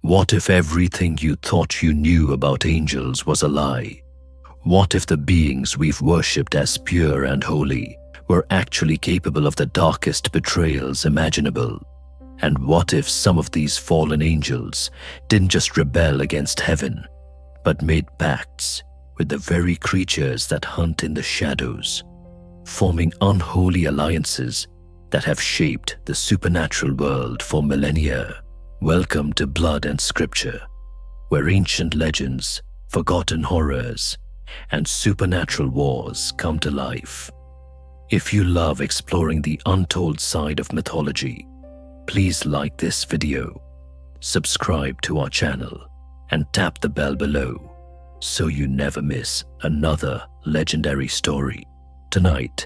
What if everything you thought you knew about angels was a lie? What if the beings we've worshipped as pure and holy were actually capable of the darkest betrayals imaginable? And what if some of these fallen angels didn't just rebel against heaven, but made pacts with the very creatures that hunt in the shadows, forming unholy alliances that have shaped the supernatural world for millennia? Welcome to Blood and Scripture, where ancient legends, forgotten horrors, and supernatural wars come to life. If you love exploring the untold side of mythology, please like this video, subscribe to our channel, and tap the bell below so you never miss another legendary story. Tonight,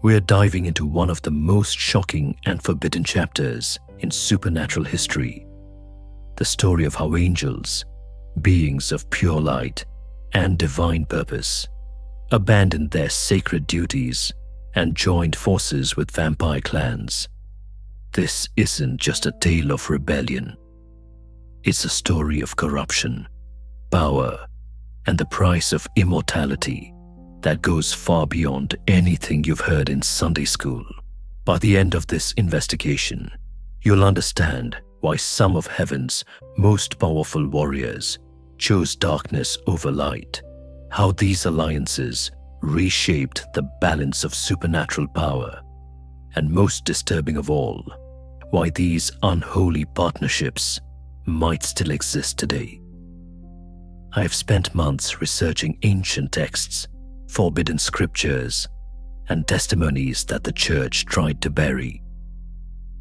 we're diving into one of the most shocking and forbidden chapters in supernatural history, the story of how angels, beings of pure light and divine purpose, abandoned their sacred duties and joined forces with vampire clans. This isn't just a tale of rebellion. It's a story of corruption, power, and the price of immortality that goes far beyond anything you've heard in Sunday school. By the end of this investigation, you'll understand why some of heaven's most powerful warriors chose darkness over light, how these alliances reshaped the balance of supernatural power, and most disturbing of all, why these unholy partnerships might still exist today. I have spent months researching ancient texts, forbidden scriptures, and testimonies that the church tried to bury.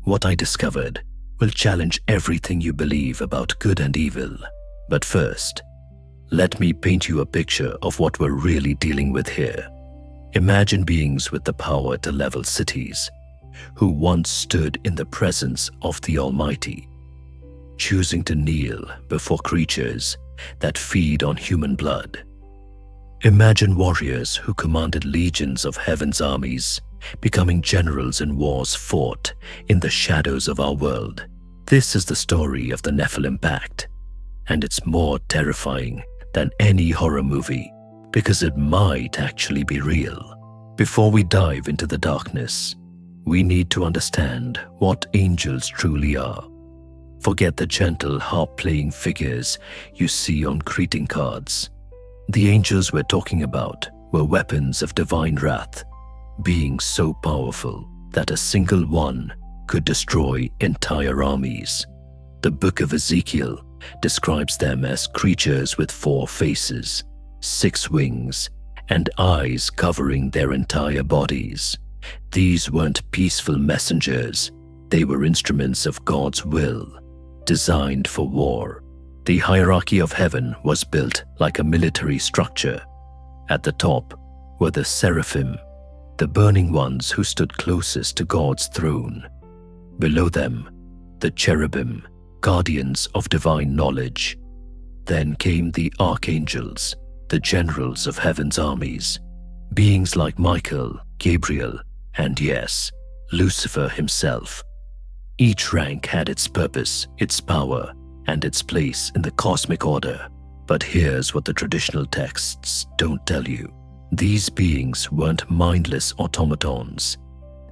What I discovered will challenge everything you believe about good and evil. But first, let me paint you a picture of what we're really dealing with here. Imagine beings with the power to level cities, who once stood in the presence of the Almighty, choosing to kneel before creatures that feed on human blood. Imagine warriors who commanded legions of heaven's armies, becoming generals in wars fought in the shadows of our world. This is the story of the Nephilim Pact, and it's more terrifying than any horror movie because it might actually be real. Before we dive into the darkness, we need to understand what angels truly are. Forget the gentle harp-playing figures you see on greeting cards. The angels we're talking about were weapons of divine wrath, beings so powerful that a single one could destroy entire armies. The book of Ezekiel describes them as creatures with 4 faces, 6 wings, and eyes covering their entire bodies. These weren't peaceful messengers, they were instruments of God's will, designed for war. The hierarchy of heaven was built like a military structure. At the top were the seraphim, the burning ones who stood closest to God's throne. Below them, the cherubim, guardians of divine knowledge. Then came the archangels, the generals of heaven's armies, beings like Michael, Gabriel, and yes, Lucifer himself. Each rank had its purpose, its power, and its place in the cosmic order. But here's what the traditional texts don't tell you. These beings weren't mindless automatons.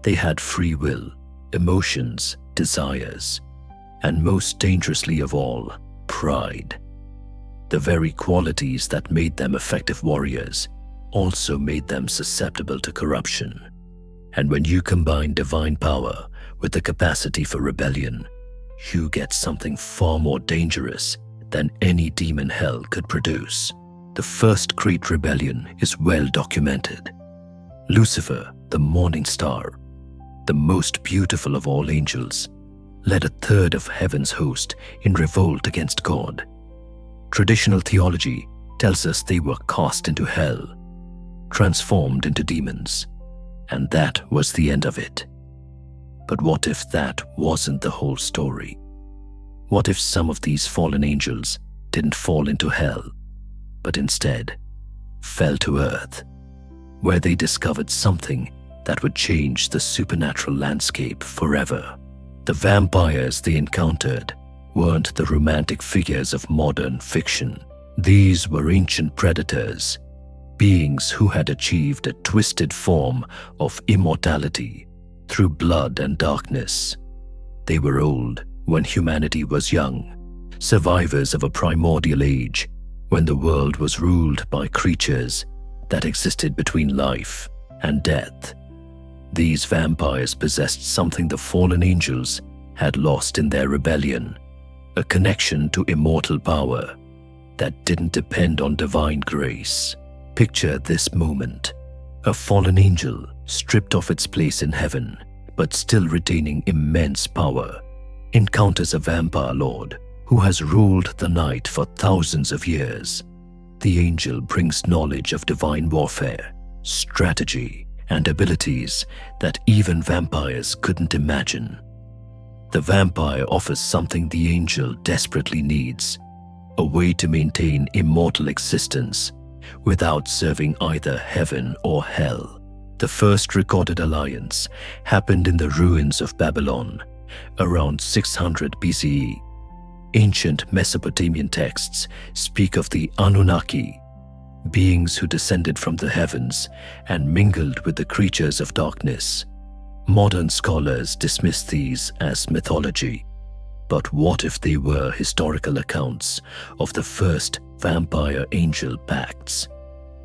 They had free will, emotions, desires, and most dangerously of all, pride. The very qualities that made them effective warriors also made them susceptible to corruption. And when you combine divine power with the capacity for rebellion, you get something far more dangerous than any demon hell could produce. The first great rebellion is well documented. Lucifer, the morning star, the most beautiful of all angels, led a third of heaven's host in revolt against God. Traditional theology tells us they were cast into hell, transformed into demons, and that was the end of it. But what if that wasn't the whole story? What if some of these fallen angels didn't fall into hell, but instead fell to earth, where they discovered something that would change the supernatural landscape forever? The vampires they encountered weren't the romantic figures of modern fiction. These were ancient predators, beings who had achieved a twisted form of immortality through blood and darkness. They were old when humanity was young, survivors of a primordial age when the world was ruled by creatures that existed between life and death. These vampires possessed something the fallen angels had lost in their rebellion, a connection to immortal power that didn't depend on divine grace. Picture this moment: a fallen angel stripped of its place in heaven, but still retaining immense power, encounters a vampire lord who has ruled the night for thousands of years. The angel brings knowledge of divine warfare, strategy, and abilities that even vampires couldn't imagine. The vampire offers something the angel desperately needs: a way to maintain immortal existence without serving either heaven or hell. The first recorded alliance happened in the ruins of Babylon around 600 BCE. Ancient Mesopotamian texts speak of the Anunnaki, beings who descended from the heavens and mingled with the creatures of darkness. Modern scholars dismiss these as mythology, but what if they were historical accounts of the first vampire-angel pacts?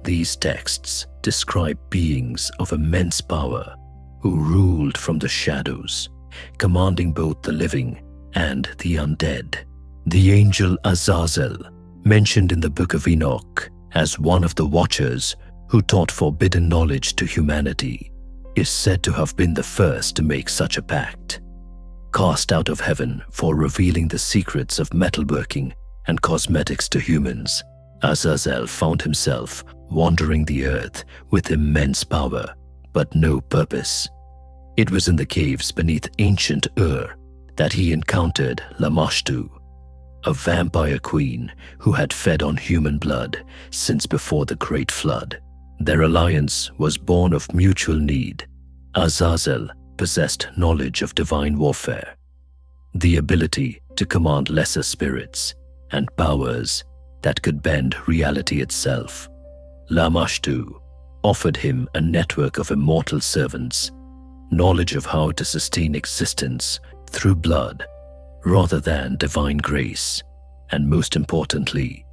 These texts describe beings of immense power who ruled from the shadows, commanding both the living and the undead. The angel Azazel, mentioned in the Book of Enoch as one of the Watchers who taught forbidden knowledge to humanity, is said to have been the first to make such a pact. Cast out of heaven for revealing the secrets of metalworking and cosmetics to humans, Azazel found himself wandering the earth with immense power, but no purpose. It was in the caves beneath ancient Ur that he encountered Lamashtu, a vampire queen who had fed on human blood since before the Great Flood. Their alliance was born of mutual need. Azazel possessed knowledge of divine warfare, the ability to command lesser spirits, and powers that could bend reality itself. Lamashtu offered him a network of immortal servants, knowledge of how to sustain existence through blood rather than divine grace, and most importantly,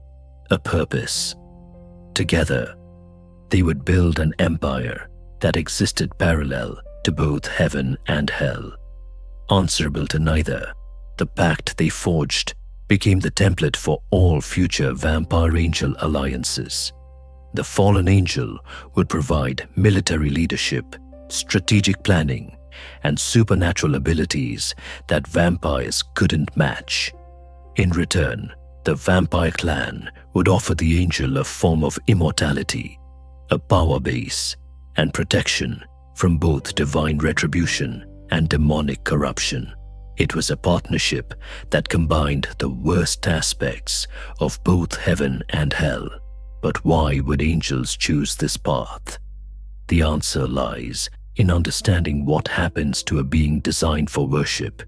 a purpose. Together, they would build an empire that existed parallel to both heaven and hell. Answerable to neither, the pact they forged became the template for all future vampire-angel alliances. The fallen angel would provide military leadership, strategic planning, and supernatural abilities that vampires couldn't match. In return, the vampire clan would offer the angel a form of immortality, a power base, and protection from both divine retribution and demonic corruption. It was a partnership that combined the worst aspects of both heaven and hell. But why would angels choose this path? The answer lies in understanding what happens to a being designed for worship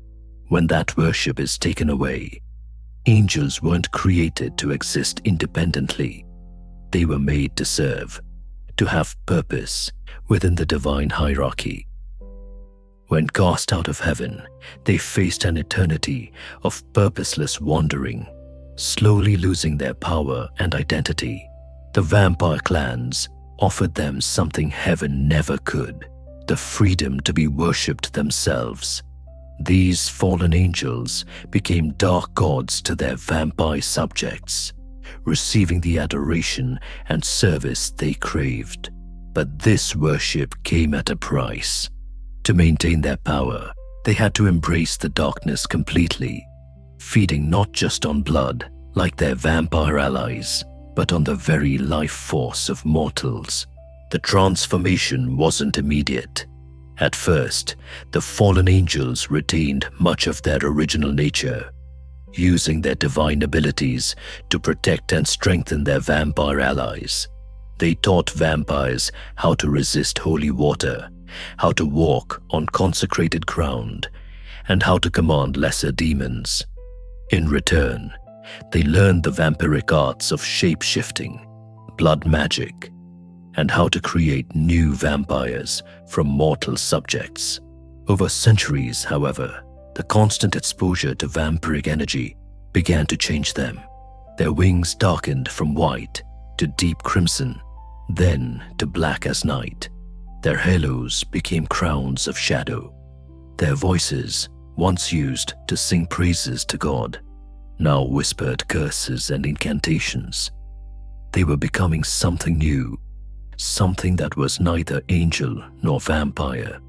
when that worship is taken away. Angels weren't created to exist independently. They were made to serve, to have purpose within the divine hierarchy. When cast out of heaven, they faced an eternity of purposeless wandering, slowly losing their power and identity. The vampire clans offered them something heaven never could: the freedom to be worshipped themselves. These fallen angels became dark gods to their vampire subjects, receiving the adoration and service they craved. But this worship came at a price. To maintain their power, they had to embrace the darkness completely, feeding not just on blood like their vampire allies, but on the very life force of mortals. The transformation wasn't immediate. At first, the fallen angels retained much of their original nature, using their divine abilities to protect and strengthen their vampire allies. They taught vampires how to resist holy water, how to walk on consecrated ground, and how to command lesser demons. In return, they learned the vampiric arts of shape-shifting, blood magic, and how to create new vampires from mortal subjects. Over centuries, however, the constant exposure to vampiric energy began to change them. Their wings darkened from white to deep crimson, then to black as night. Their halos became crowns of shadow. Their voices, once used to sing praises to God, now whispered curses and incantations. They were becoming something new, something that was neither angel nor vampire,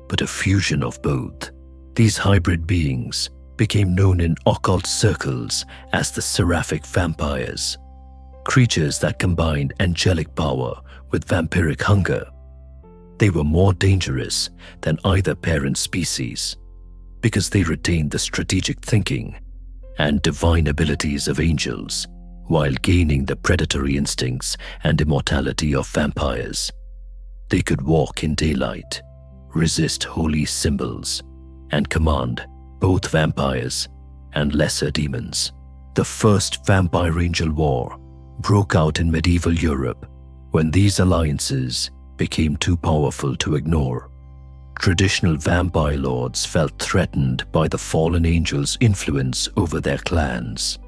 but a fusion of both. These hybrid beings became known in occult circles as the seraphic vampires, creatures that combined angelic power with vampiric hunger. They were more dangerous than either parent species because they retained the strategic thinking and divine abilities of angels while gaining the predatory instincts and immortality of vampires. They could walk in daylight, resist holy symbols, and command both vampires and lesser demons. The first vampire-angel war broke out in medieval Europe when these alliances became too powerful to ignore. Traditional vampire lords felt threatened by the fallen angels' influence over their clans,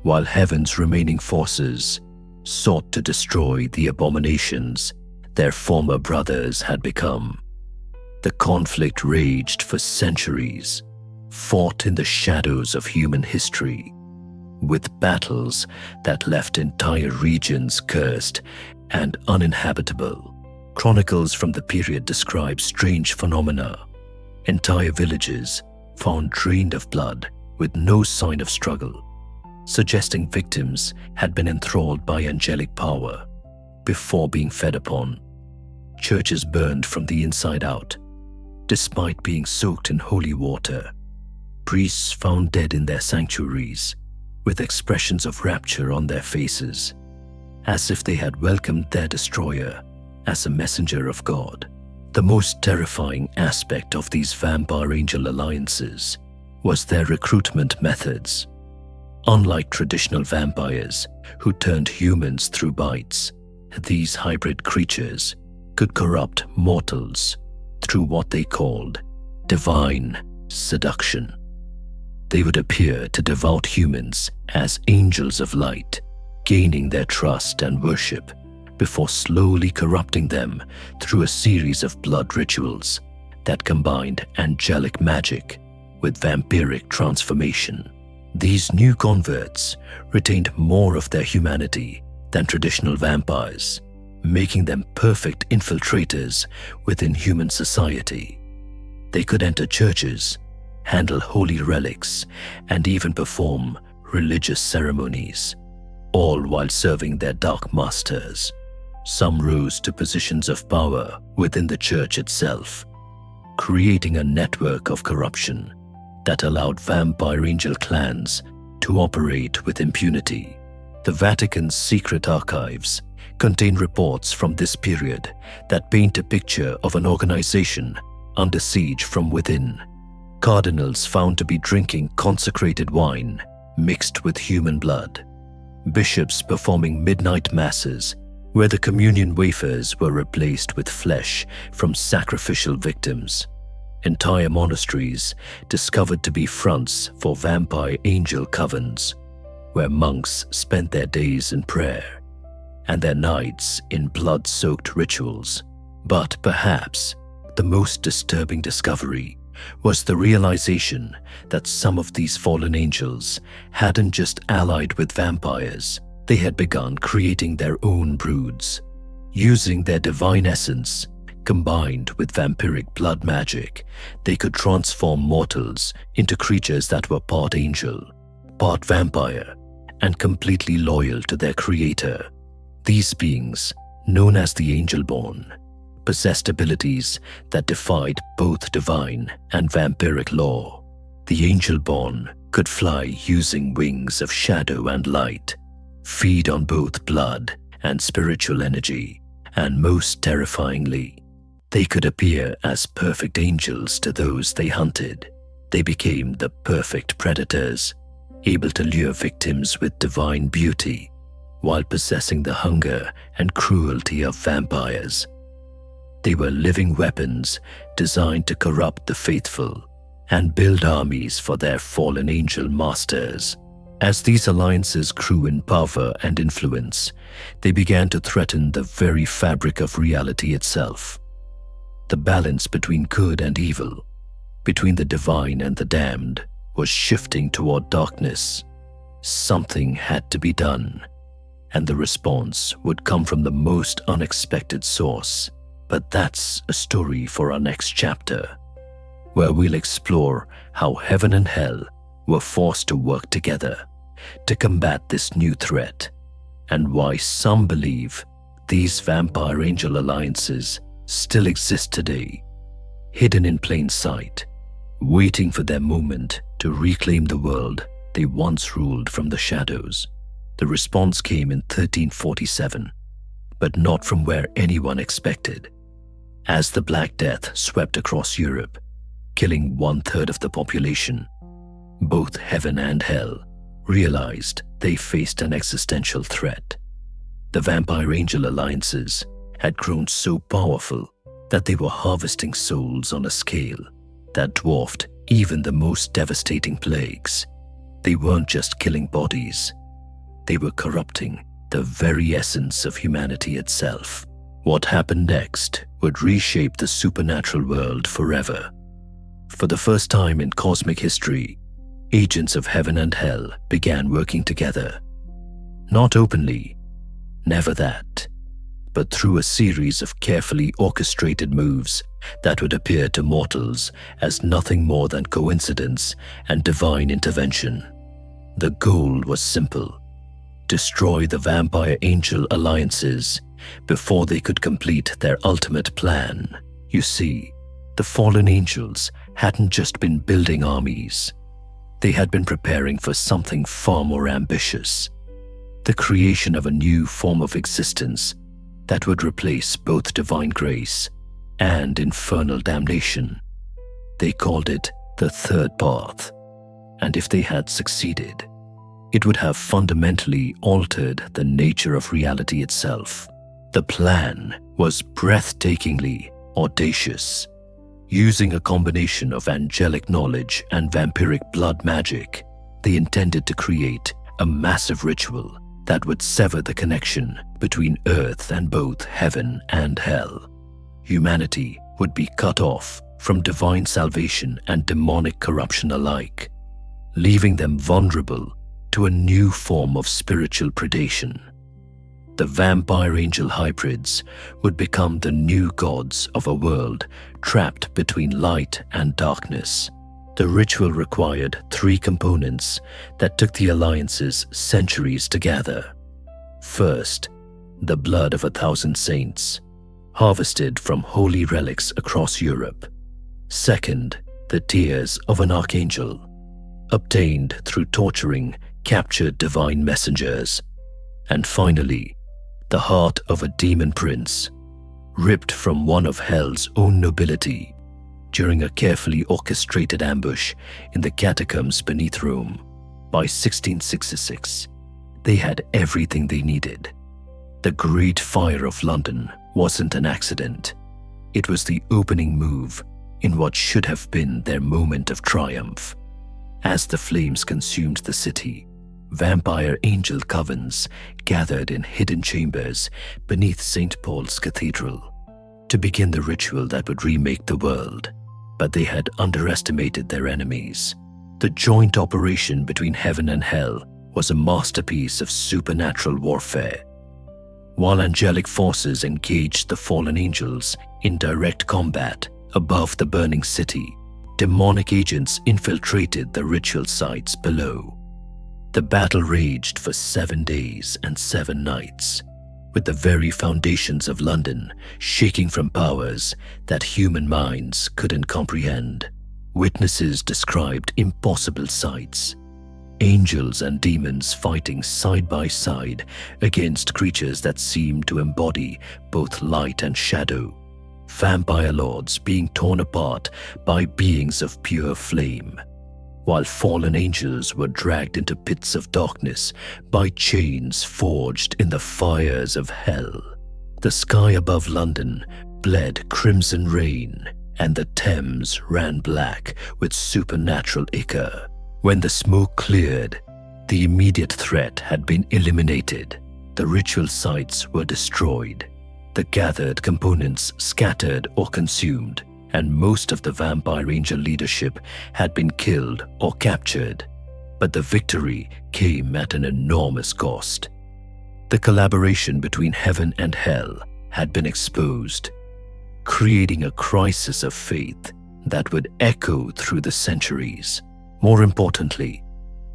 while heaven's remaining forces sought to destroy the abominations their former brothers had become. The conflict raged for centuries, fought in the shadows of human history, with battles that left entire regions cursed and uninhabitable. Chronicles from the period describe strange phenomena. Entire villages found drained of blood with no sign of struggle, suggesting victims had been enthralled by angelic power before being fed upon. Churches burned from the inside out, despite being soaked in holy water. Priests found dead in their sanctuaries, with expressions of rapture on their faces, as if they had welcomed their destroyer as a messenger of God. The most terrifying aspect of these vampire-angel alliances was their recruitment methods. Unlike traditional vampires who turned humans through bites, these hybrid creatures could corrupt mortals through what they called divine seduction. They would appear to devout humans as angels of light, gaining their trust and worship before slowly corrupting them through a series of blood rituals that combined angelic magic with vampiric transformation. These new converts retained more of their humanity than traditional vampires, making them perfect infiltrators within human society. They could enter churches, handle holy relics, and even perform religious ceremonies, all while serving their dark masters. Some rose to positions of power within the church itself, creating a network of corruption that allowed vampire angel clans to operate with impunity. The Vatican's secret archives contain reports from this period that paint a picture of an organization under siege from within. Cardinals found to be drinking consecrated wine mixed with human blood. Bishops performing midnight masses where the communion wafers were replaced with flesh from sacrificial victims. Entire monasteries discovered to be fronts for vampire angel covens, where monks spent their days in prayer and their nights in blood-soaked rituals. But perhaps the most disturbing discovery was the realization that some of these fallen angels hadn't just allied with vampires, they had begun creating their own broods. Using their divine essence, combined with vampiric blood magic, they could transform mortals into creatures that were part angel, part vampire, and completely loyal to their creator. These beings, known as the Angel-born, possessed abilities that defied both divine and vampiric law. The Angel-born could fly using wings of shadow and light, feed on both blood and spiritual energy, and most terrifyingly, they could appear as perfect angels to those they hunted. They became the perfect predators, able to lure victims with divine beauty while possessing the hunger and cruelty of vampires. They were living weapons designed to corrupt the faithful and build armies for their fallen angel masters. As these alliances grew in power and influence, they began to threaten the very fabric of reality itself. The balance between good and evil, between the divine and the damned, was shifting toward darkness. Something had to be done, and the response would come from the most unexpected source. But that's a story for our next chapter, where we'll explore how heaven and hell were forced to work together to combat this new threat, and why some believe these vampire angel alliances still exist today, hidden in plain sight, waiting for their moment to reclaim the world they once ruled from the shadows. The response came in 1347, but not from where anyone expected. As the Black Death swept across Europe, killing 1/3 of the population, both heaven and hell realized they faced an existential threat. The vampire angel alliances had grown so powerful that they were harvesting souls on a scale that dwarfed even the most devastating plagues. They weren't just killing bodies, they were corrupting the very essence of humanity itself. What happened next would reshape the supernatural world forever. For the first time in cosmic history, agents of heaven and hell began working together. Not openly, never that, but through a series of carefully orchestrated moves that would appear to mortals as nothing more than coincidence and divine intervention. The goal was simple: destroy the vampire angel alliances before they could complete their ultimate plan. You see, the fallen angels hadn't just been building armies. They had been preparing for something far more ambitious: the creation of a new form of existence that would replace both divine grace and infernal damnation. They called it the third path, and if they had succeeded, it would have fundamentally altered the nature of reality itself. The plan was breathtakingly audacious. Using a combination of angelic knowledge and vampiric blood magic, they intended to create a massive ritual that would sever the connection between Earth and both heaven and hell. Humanity would be cut off from divine salvation and demonic corruption alike, leaving them vulnerable to a new form of spiritual predation. The vampire angel hybrids would become the new gods of a world trapped between light and darkness. The ritual required 3 components that took the alliances centuries to gather. First, the blood of 1,000 saints, harvested from holy relics across Europe. Second, the tears of an archangel, obtained through torturing captured divine messengers. And finally, the heart of a demon prince, ripped from one of hell's own nobility during a carefully orchestrated ambush in the catacombs beneath Rome. By 1666, they had everything they needed. The Great Fire of London wasn't an accident. It was the opening move in what should have been their moment of triumph. As the flames consumed the city, vampire angel covens gathered in hidden chambers beneath St. Paul's Cathedral to begin the ritual that would remake the world. But they had underestimated their enemies. The joint operation between heaven and hell was a masterpiece of supernatural warfare. While angelic forces engaged the fallen angels in direct combat above the burning city, demonic agents infiltrated the ritual sites below. The battle raged for 7 days and 7 nights, with the very foundations of London shaking from powers that human minds couldn't comprehend. Witnesses described impossible sights: angels and demons fighting side by side against creatures that seemed to embody both light and shadow, vampire lords being torn apart by beings of pure flame, while fallen angels were dragged into pits of darkness by chains forged in the fires of hell. The sky above London bled crimson rain, and the Thames ran black with supernatural ichor. When the smoke cleared, the immediate threat had been eliminated. The ritual sites were destroyed, the gathered components scattered or consumed, and most of the vampire angel leadership had been killed or captured. But the victory came at an enormous cost. The collaboration between heaven and hell had been exposed, creating a crisis of faith that would echo through the centuries. More importantly,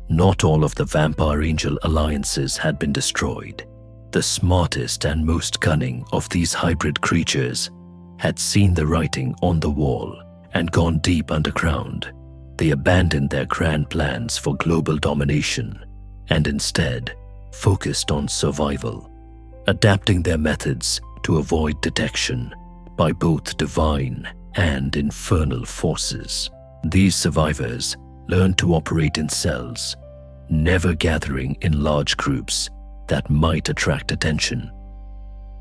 not all of the vampire angel alliances had been destroyed. The smartest and most cunning of these hybrid creatures had seen the writing on the wall and gone deep underground. They abandoned their grand plans for global domination and instead focused on survival, adapting their methods to avoid detection by both divine and infernal forces. These survivors learned to operate in cells, never gathering in large groups that might attract attention.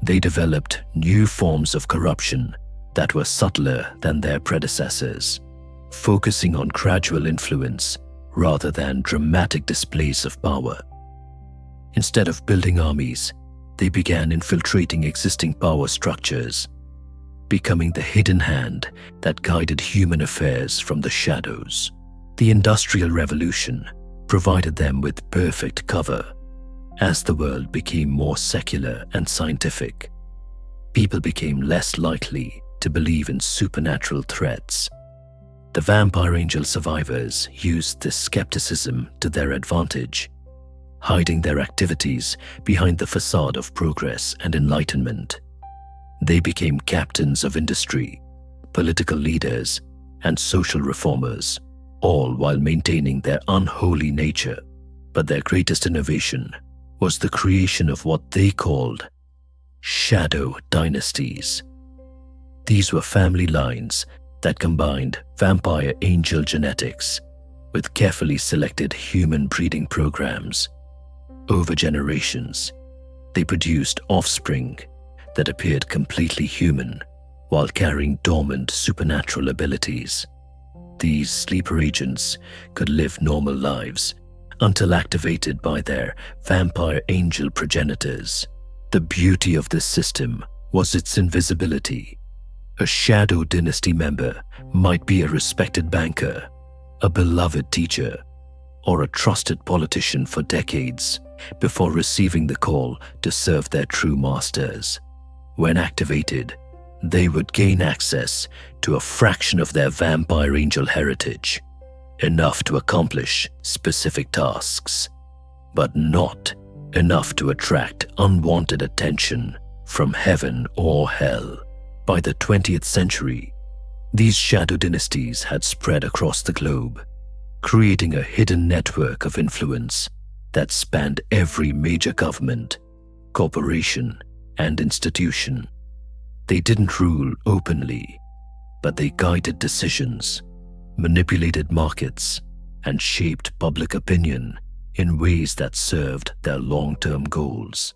They developed new forms of corruption that were subtler than their predecessors, focusing on gradual influence rather than dramatic displays of power. Instead of building armies, they began infiltrating existing power structures, becoming the hidden hand that guided human affairs from the shadows. The Industrial Revolution provided them with perfect cover. As the world became more secular and scientific, people became less likely to believe in supernatural threats. The vampire angel survivors used this skepticism to their advantage, hiding their activities behind the facade of progress and enlightenment. They became captains of industry, political leaders, and social reformers, all while maintaining their unholy nature. But their greatest innovation was the creation of what they called shadow dynasties. These were family lines that combined vampire angel genetics with carefully selected human breeding programs. Over generations, they produced offspring that appeared completely human while carrying dormant supernatural abilities. These sleeper agents could live normal lives until activated by their vampire angel progenitors. The beauty of this system was its invisibility. A shadow dynasty member might be a respected banker, a beloved teacher, or a trusted politician for decades before receiving the call to serve their true masters. When activated, they would gain access to a fraction of their vampire angel heritage, enough to accomplish specific tasks, but not enough to attract unwanted attention from heaven or hell. By the 20th century, these shadow dynasties had spread across the globe, creating a hidden network of influence that spanned every major government, corporation, and institution. They didn't rule openly, but they guided decisions, manipulated markets, and shaped public opinion in ways that served their long-term goals.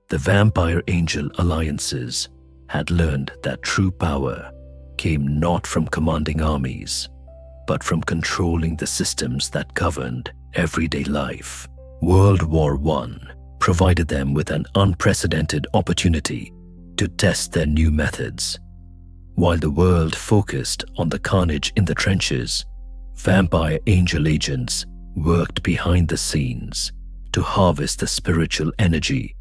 The vampire angel alliances had learned that true power came not from commanding armies, but from controlling the systems that governed everyday life. World War I provided them with an unprecedented opportunity to test their new methods. While the world focused on the carnage in the trenches, vampire angel agents worked behind the scenes to harvest the spiritual energy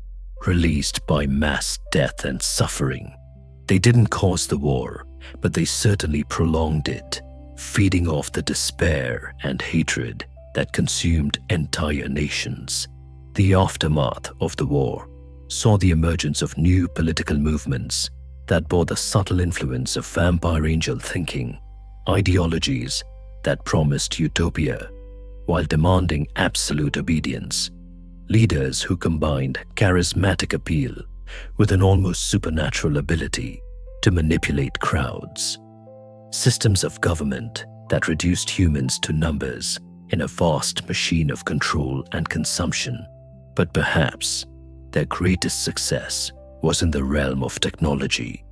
released by mass death and suffering. They didn't cause the war, but they certainly prolonged it, feeding off the despair and hatred that consumed entire nations. The aftermath of the war saw the emergence of new political movements that bore the subtle influence of vampire angel thinking, ideologies that promised utopia while demanding absolute obedience, leaders who combined charismatic appeal with an almost supernatural ability to manipulate crowds, systems of government that reduced humans to numbers in a vast machine of control and consumption. But perhaps their greatest success was in the realm of technology.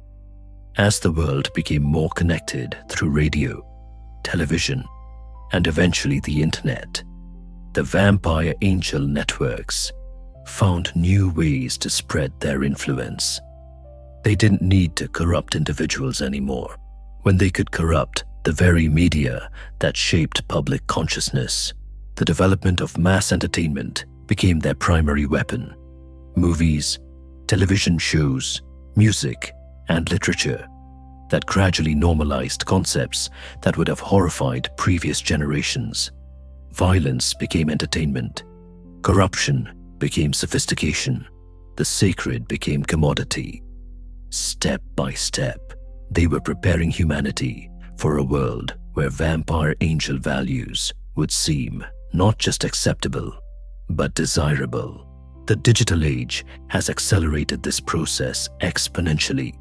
As the world became more connected through radio, television, and eventually the internet, the vampire angel networks found new ways to spread their influence. They didn't need to corrupt individuals anymore when they could corrupt the very media that shaped public consciousness. The development of mass entertainment became their primary weapon. Movies, television shows, music, and literature that gradually normalized concepts that would have horrified previous generations. Violence became entertainment. Corruption became sophistication. The sacred became commodity. Step by step, they were preparing humanity for a world where vampire angel values would seem not just acceptable, but desirable. The digital age has accelerated this process exponentially.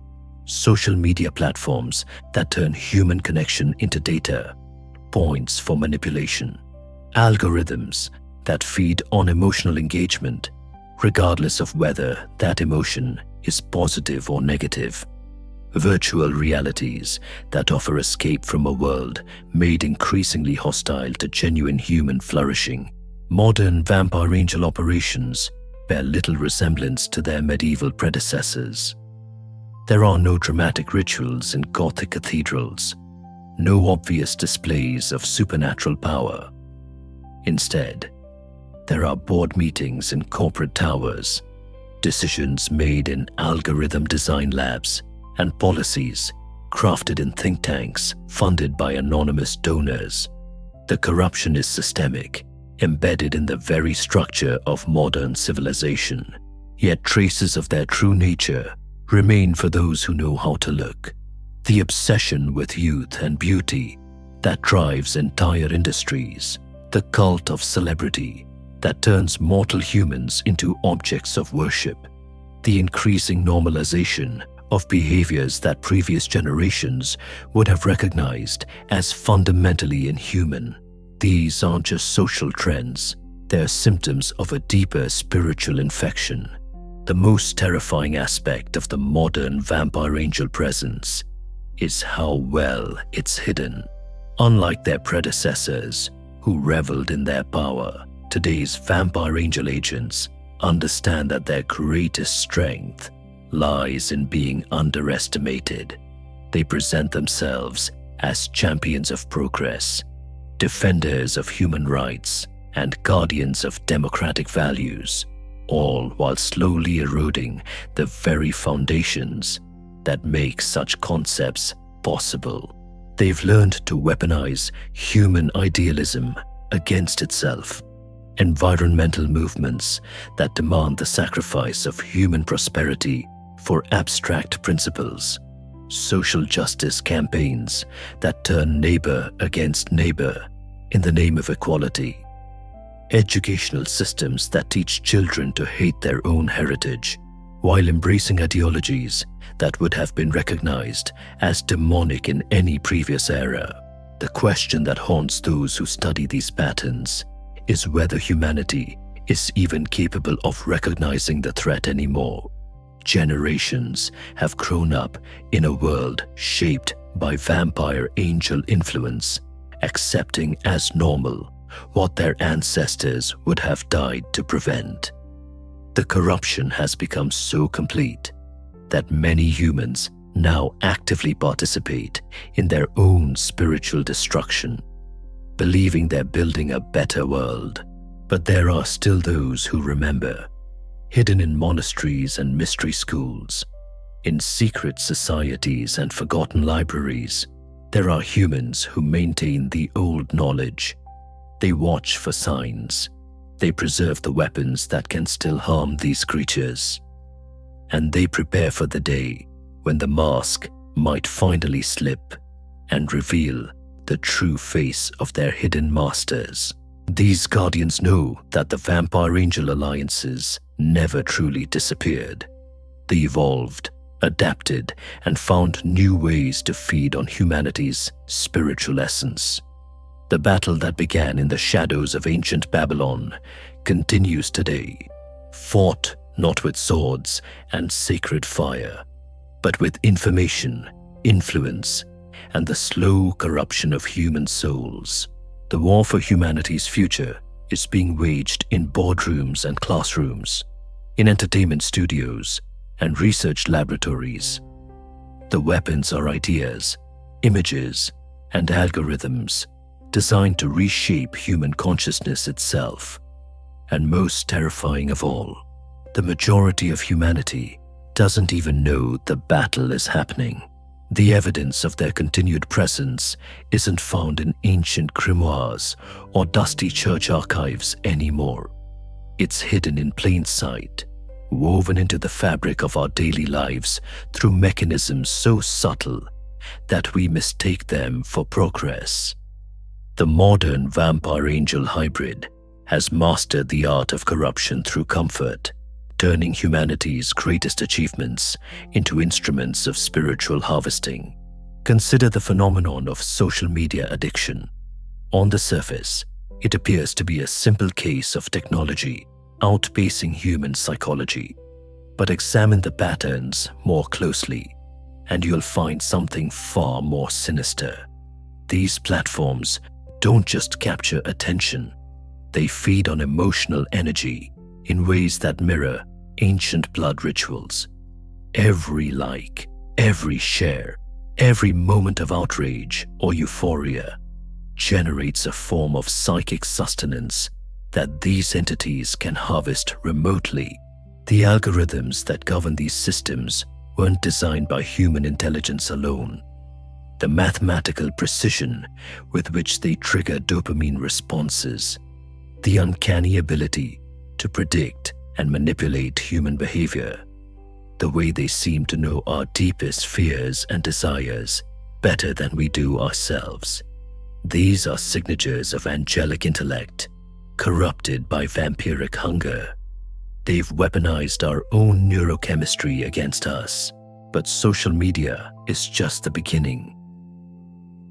Social media platforms that turn human connection into data points for manipulation. Algorithms that feed on emotional engagement, regardless of whether that emotion is positive or negative. Virtual realities that offer escape from a world made increasingly hostile to genuine human flourishing. Modern vampire angel operations bear little resemblance to their medieval predecessors. There are no dramatic rituals in Gothic cathedrals, no obvious displays of supernatural power. Instead, there are board meetings in corporate towers, decisions made in algorithm design labs, and policies crafted in think tanks funded by anonymous donors. The corruption is systemic, embedded in the very structure of modern civilization, yet traces of their true nature remain for those who know how to look. The obsession with youth and beauty that drives entire industries, the cult of celebrity that turns mortal humans into objects of worship, the increasing normalization of behaviors that previous generations would have recognized as fundamentally inhuman. These aren't just social trends, they're symptoms of a deeper spiritual infection. The most terrifying aspect of the modern vampire angel presence is how well it's hidden. Unlike their predecessors, who reveled in their power, today's vampire angel agents understand that their greatest strength lies in being underestimated. They present themselves as champions of progress, defenders of human rights, and guardians of democratic values, all while slowly eroding the very foundations that make such concepts possible. They've learned to weaponize human idealism against itself. Environmental movements that demand the sacrifice of human prosperity for abstract principles. Social justice campaigns that turn neighbor against neighbor in the name of equality. Educational systems that teach children to hate their own heritage while embracing ideologies that would have been recognized as demonic in any previous era. The question that haunts those who study these patterns is whether humanity is even capable of recognizing the threat anymore. Generations have grown up in a world shaped by vampire angel influence, accepting as normal what their ancestors would have died to prevent. The corruption has become so complete that many humans now actively participate in their own spiritual destruction, believing they're building a better world. But there are still those who remember, hidden in monasteries and mystery schools, in secret societies and forgotten libraries. There are humans who maintain the old knowledge. They watch for signs. They preserve the weapons that can still harm these creatures. And they prepare for the day when the mask might finally slip and reveal the true face of their hidden masters. These guardians know that the vampire angel alliances never truly disappeared. They evolved, adapted, and found new ways to feed on humanity's spiritual essence. The battle that began in the shadows of ancient Babylon continues today, fought not with swords and sacred fire, but with information, influence, and the slow corruption of human souls. The war for humanity's future is being waged in boardrooms and classrooms, in entertainment studios and research laboratories. The weapons are ideas, images, and algorithms designed to reshape human consciousness itself. And most terrifying of all, the majority of humanity doesn't even know the battle is happening. The evidence of their continued presence isn't found in ancient grimoires or dusty church archives anymore. It's hidden in plain sight, woven into the fabric of our daily lives through mechanisms so subtle that we mistake them for progress. The modern vampire-angel hybrid has mastered the art of corruption through comfort, turning humanity's greatest achievements into instruments of spiritual harvesting. Consider the phenomenon of social media addiction. On the surface, it appears to be a simple case of technology outpacing human psychology. But examine the patterns more closely, and you'll find something far more sinister. These platforms don't just capture attention, they feed on emotional energy in ways that mirror ancient blood rituals. Every like, every share, every moment of outrage or euphoria generates a form of psychic sustenance that these entities can harvest remotely. The algorithms that govern these systems weren't designed by human intelligence alone. The mathematical precision with which they trigger dopamine responses, the uncanny ability to predict and manipulate human behavior, the way they seem to know our deepest fears and desires better than we do ourselves. These are signatures of angelic intellect, corrupted by vampiric hunger. They've weaponized our own neurochemistry against us, but social media is just the beginning.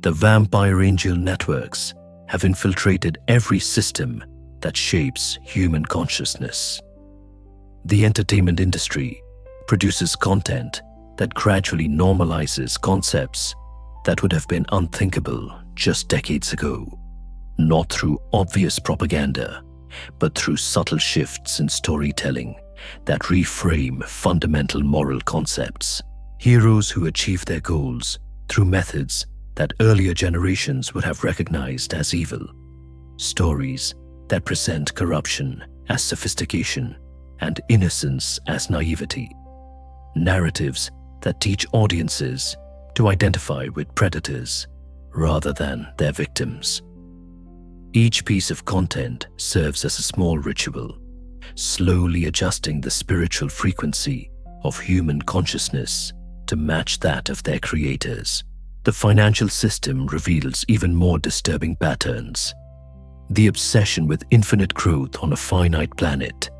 The vampire angel networks have infiltrated every system that shapes human consciousness. The entertainment industry produces content that gradually normalizes concepts that would have been unthinkable just decades ago, not through obvious propaganda, but through subtle shifts in storytelling that reframe fundamental moral concepts. Heroes who achieve their goals through methods that earlier generations would have recognized as evil. Stories that present corruption as sophistication and innocence as naivety. Narratives that teach audiences to identify with predators rather than their victims. Each piece of content serves as a small ritual, slowly adjusting the spiritual frequency of human consciousness to match that of their creators. The financial system reveals even more disturbing patterns. The obsession with infinite growth on a finite planet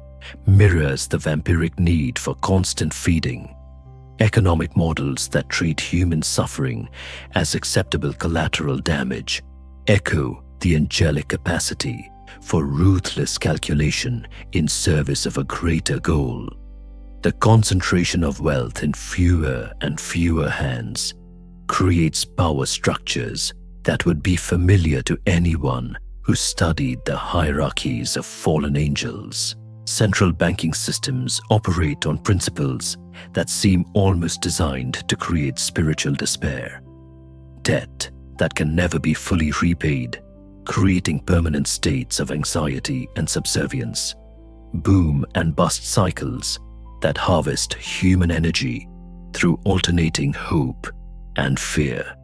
mirrors the vampiric need for constant feeding. Economic models that treat human suffering as acceptable collateral damage echo the angelic capacity for ruthless calculation in service of a greater goal. The concentration of wealth in fewer and fewer hands creates power structures that would be familiar to anyone who studied the hierarchies of fallen angels. Central banking systems operate on principles that seem almost designed to create spiritual despair. Debt that can never be fully repaid, creating permanent states of anxiety and subservience. Boom and bust cycles that harvest human energy through alternating hope and fear.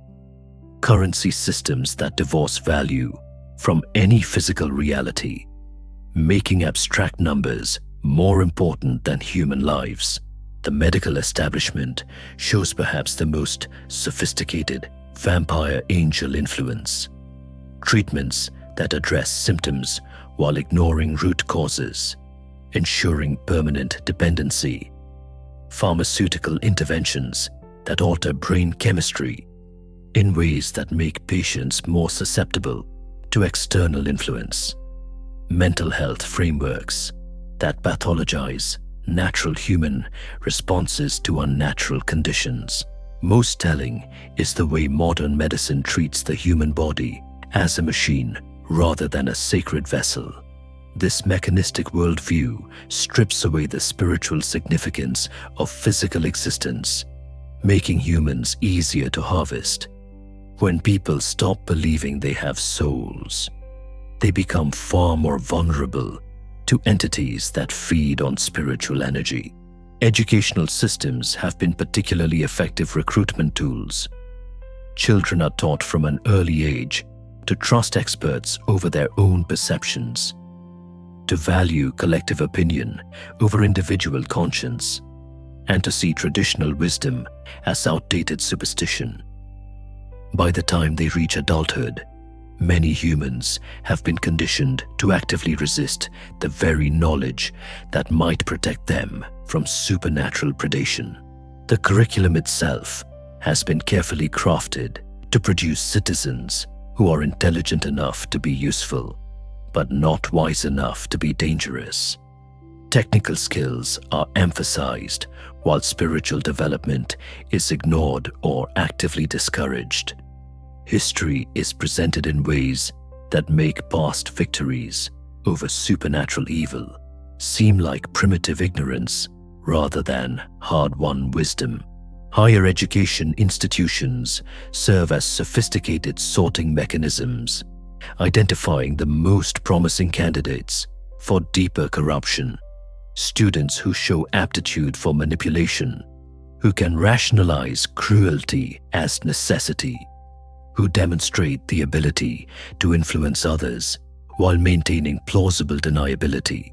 Currency systems that divorce value from any physical reality, making abstract numbers more important than human lives. The medical establishment shows perhaps the most sophisticated vampire angel influence. Treatments that address symptoms while ignoring root causes, ensuring permanent dependency. Pharmaceutical interventions that alter brain chemistry in ways that make patients more susceptible to external influence. Mental health frameworks that pathologize natural human responses to unnatural conditions. Most telling is the way modern medicine treats the human body as a machine rather than a sacred vessel. This mechanistic worldview strips away the spiritual significance of physical existence, making humans easier to harvest. When people stop believing they have souls, they become far more vulnerable to entities that feed on spiritual energy. Educational systems have been particularly effective recruitment tools. Children are taught from an early age to trust experts over their own perceptions, to value collective opinion over individual conscience, and to see traditional wisdom as outdated superstition. By the time they reach adulthood, many humans have been conditioned to actively resist the very knowledge that might protect them from supernatural predation. The curriculum itself has been carefully crafted to produce citizens who are intelligent enough to be useful, but not wise enough to be dangerous. Technical skills are emphasized while spiritual development is ignored or actively discouraged. History is presented in ways that make past victories over supernatural evil seem like primitive ignorance rather than hard-won wisdom. Higher education institutions serve as sophisticated sorting mechanisms, identifying the most promising candidates for deeper corruption. Students who show aptitude for manipulation, who can rationalize cruelty as necessity, who demonstrate the ability to influence others while maintaining plausible deniability.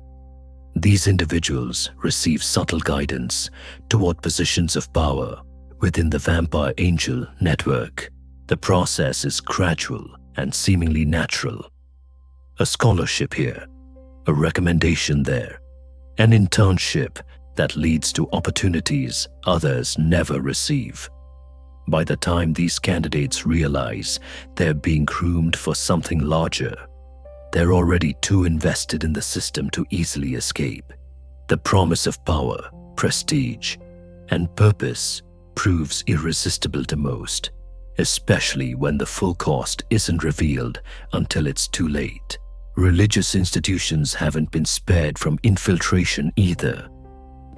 These individuals receive subtle guidance toward positions of power within the vampire angel network. The process is gradual and seemingly natural. A scholarship here, a recommendation there, an internship that leads to opportunities others never receive. By the time these candidates realize they're being groomed for something larger, they're already too invested in the system to easily escape. The promise of power, prestige, and purpose proves irresistible to most, especially when the full cost isn't revealed until it's too late. Religious institutions haven't been spared from infiltration either.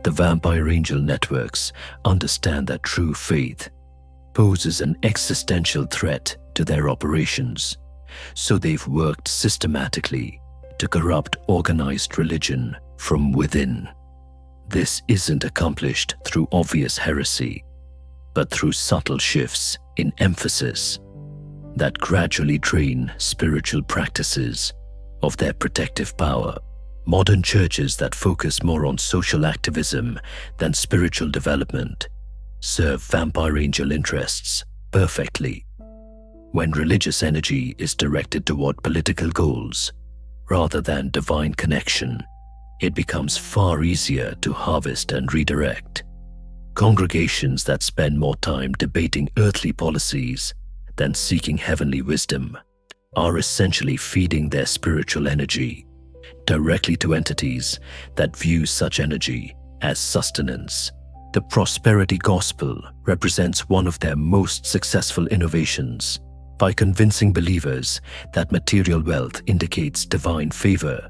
The vampire angel networks understand that true faith poses an existential threat to their operations, so they've worked systematically to corrupt organized religion from within. This isn't accomplished through obvious heresy, but through subtle shifts in emphasis that gradually drain spiritual practices of their protective power. Modern churches that focus more on social activism than spiritual development serve vampire angel interests perfectly. When religious energy is directed toward political goals rather than divine connection, it becomes far easier to harvest and redirect. Congregations that spend more time debating earthly policies than seeking heavenly wisdom are essentially feeding their spiritual energy directly to entities that view such energy as sustenance. The prosperity gospel represents one of their most successful innovations. By convincing believers that material wealth indicates divine favor,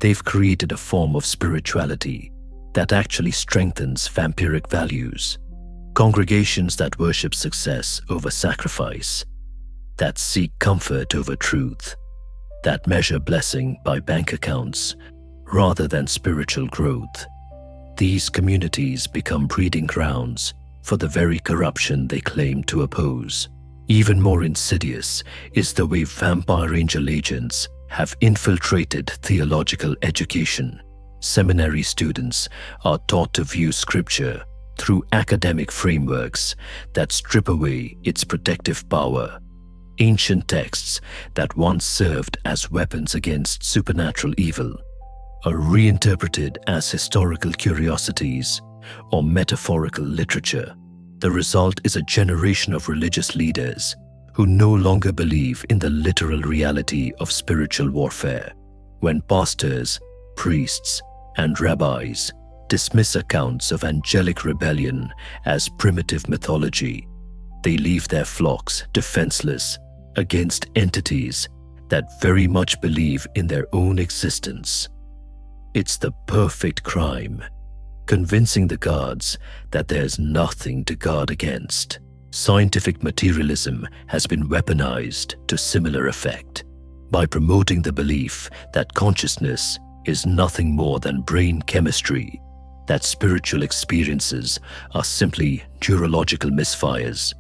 they've created a form of spirituality that actually strengthens vampiric values. Congregations that worship success over sacrifice, that seek comfort over truth, that measure blessing by bank accounts rather than spiritual growth. These communities become breeding grounds for the very corruption they claim to oppose. Even more insidious is the way vampire angel agents have infiltrated theological education. Seminary students are taught to view scripture through academic frameworks that strip away its protective power. Ancient texts that once served as weapons against supernatural evil are reinterpreted as historical curiosities or metaphorical literature. The result is a generation of religious leaders who no longer believe in the literal reality of spiritual warfare. When pastors, priests, and rabbis dismiss accounts of angelic rebellion as primitive mythology, they leave their flocks defenseless against entities that very much believe in their own existence. It's the perfect crime, convincing the gods that there's nothing to guard against. Scientific materialism has been weaponized to similar effect by promoting the belief that consciousness is nothing more than brain chemistry, that spiritual experiences are simply neurological misfires,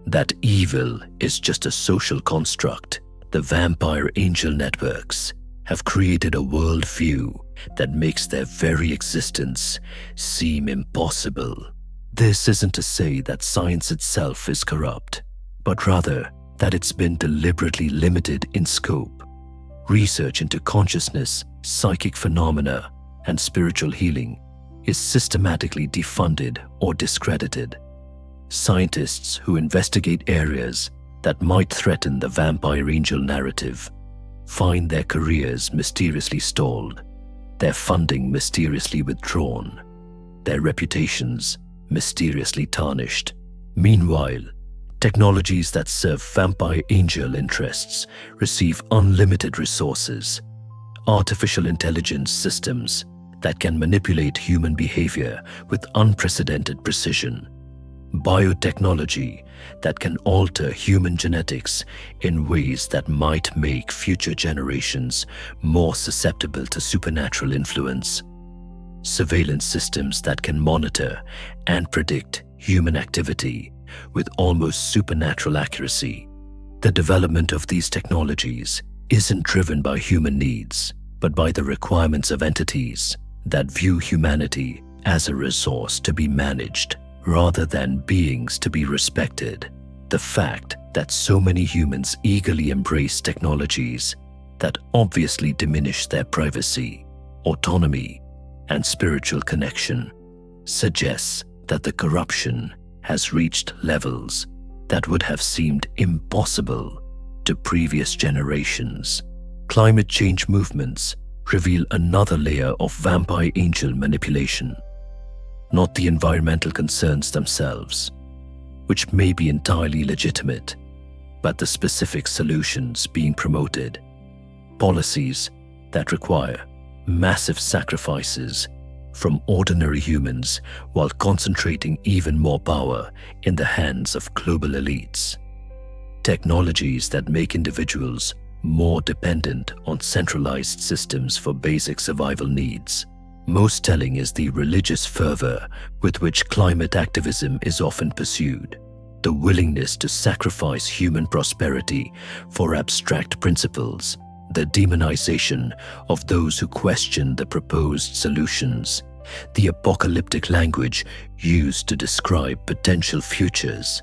that evil is just a social construct. The vampire angel networks have created a worldview that makes their very existence seem impossible. This isn't to say that science itself is corrupt, but rather that it's been deliberately limited in scope. Research into consciousness, psychic phenomena, and spiritual healing is systematically defunded or discredited. Scientists who investigate areas that might threaten the vampire angel narrative find their careers mysteriously stalled, their funding mysteriously withdrawn, their reputations mysteriously tarnished. Meanwhile, technologies that serve vampire angel interests receive unlimited resources. Artificial intelligence systems that can manipulate human behavior with unprecedented precision. Biotechnology that can alter human genetics in ways that might make future generations more susceptible to supernatural influence. Surveillance systems that can monitor and predict human activity with almost supernatural accuracy. The development of these technologies isn't driven by human needs, but by the requirements of entities that view humanity as a resource to be managed rather than beings to be respected. The fact that so many humans eagerly embrace technologies that obviously diminish their privacy, autonomy, and spiritual connection suggests that the corruption has reached levels that would have seemed impossible to previous generations. Climate change movements reveal another layer of vampire angel manipulation. Not the environmental concerns themselves, which may be entirely legitimate, but the specific solutions being promoted. Policies that require massive sacrifices from ordinary humans while concentrating even more power in the hands of global elites. Technologies that make individuals more dependent on centralized systems for basic survival needs. Most telling is the religious fervor with which climate activism is often pursued. The willingness to sacrifice human prosperity for abstract principles. The demonization of those who question the proposed solutions. The apocalyptic language used to describe potential futures.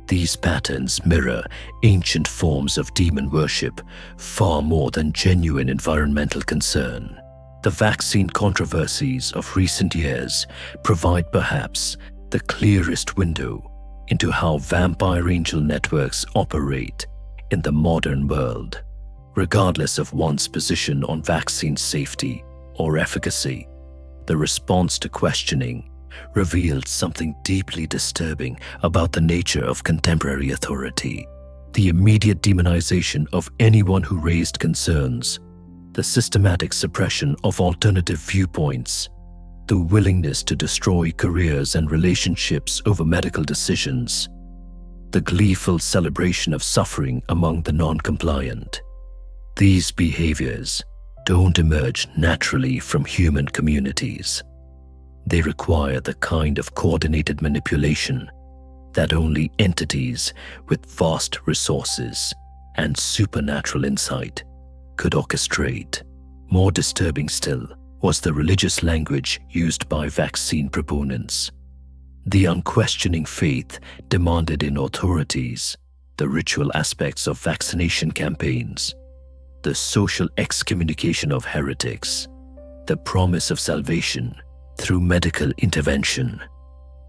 These patterns mirror ancient forms of demon worship far more than genuine environmental concern. The vaccine controversies of recent years provide perhaps the clearest window into how vampire angel networks operate in the modern world. Regardless of one's position on vaccine safety or efficacy, the response to questioning revealed something deeply disturbing about the nature of contemporary authority. The immediate demonization of anyone who raised concerns, the systematic suppression of alternative viewpoints, the willingness to destroy careers and relationships over medical decisions, the gleeful celebration of suffering among the non-compliant. These behaviors don't emerge naturally from human communities. They require the kind of coordinated manipulation that only entities with vast resources and supernatural insight could orchestrate. More disturbing still was the religious language used by vaccine proponents. The unquestioning faith demanded in authorities, the ritual aspects of vaccination campaigns, the social excommunication of heretics, the promise of salvation through medical intervention.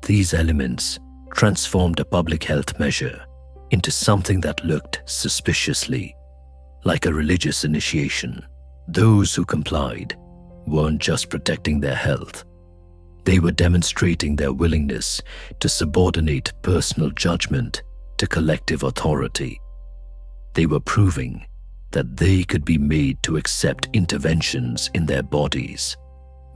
These elements transformed a public health measure into something that looked suspiciously like a religious initiation. Those who complied weren't just protecting their health, they were demonstrating their willingness to subordinate personal judgment to collective authority. They were proving that they could be made to accept interventions in their bodies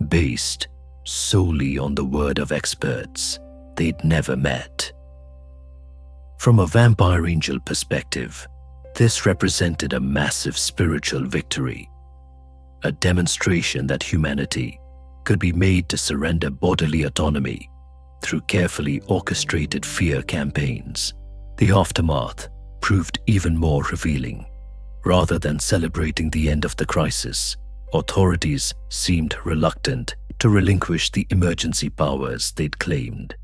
based solely on the word of experts they'd never met. From a vampire angel perspective, this represented a massive spiritual victory, a demonstration that humanity could be made to surrender bodily autonomy through carefully orchestrated fear campaigns. The aftermath proved even more revealing. Rather than celebrating the end of the crisis, authorities seemed reluctant to relinquish the emergency powers they'd claimed.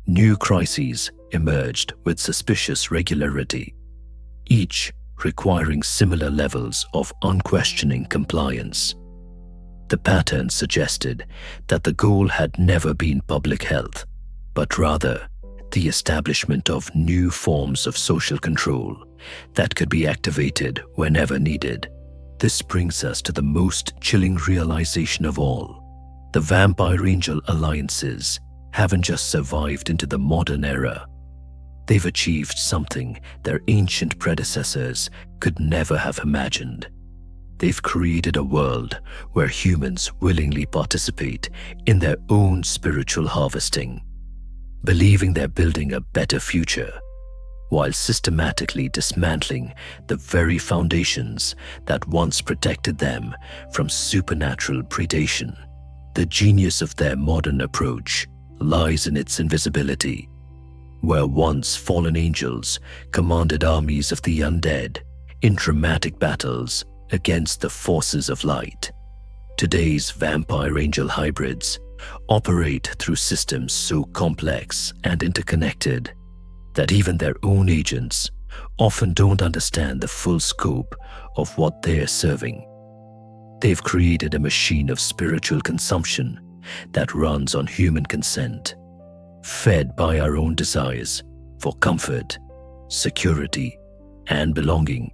New crises emerged with suspicious regularity, each requiring similar levels of unquestioning compliance. The pattern suggested that the goal had never been public health, but rather the establishment of new forms of social control that could be activated whenever needed. This brings us to the most chilling realization of all. The vampire angel alliances haven't just survived into the modern era. They've achieved something their ancient predecessors could never have imagined. They've created a world where humans willingly participate in their own spiritual harvesting, believing they're building a better future, while systematically dismantling the very foundations that once protected them from supernatural predation. The genius of their modern approach lies in its invisibility. Where once fallen angels commanded armies of the undead in dramatic battles against the forces of light, today's vampire angel hybrids operate through systems so complex and interconnected that even their own agents often don't understand the full scope of what they're serving. They've created a machine of spiritual consumption that runs on human consent, fed by our own desires for comfort, security, and belonging.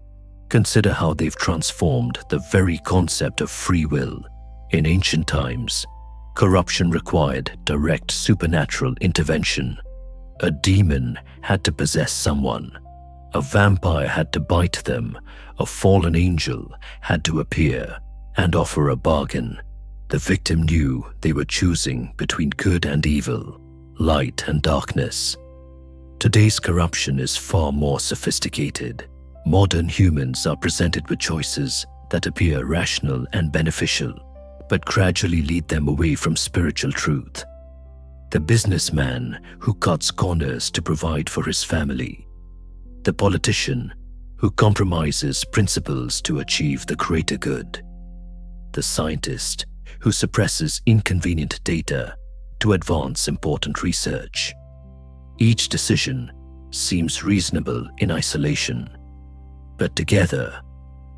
Consider how they've transformed the very concept of free will. In ancient times, corruption required direct supernatural intervention. A demon had to possess someone, a vampire had to bite them, a fallen angel had to appear and offer a bargain. The victim knew they were choosing between good and evil, light and darkness. Today's corruption is far more sophisticated. Modern humans are presented with choices that appear rational and beneficial, but gradually lead them away from spiritual truth. The businessman who cuts corners to provide for his family, the politician who compromises principles to achieve the greater good, the scientist who suppresses inconvenient data to advance important research. Each decision seems reasonable in isolation, but together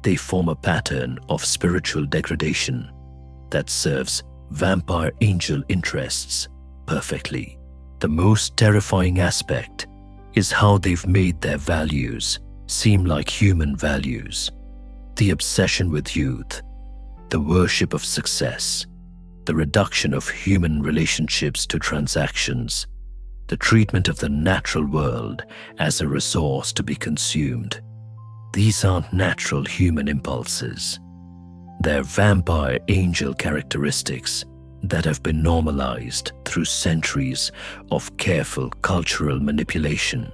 they form a pattern of spiritual degradation that serves vampire angel interests perfectly. The most terrifying aspect is how they've made their values seem like human values. The obsession with youth, the worship of success, the reduction of human relationships to transactions, the treatment of the natural world as a resource to be consumed. These aren't natural human impulses. They're vampire angel characteristics that have been normalized through centuries of careful cultural manipulation.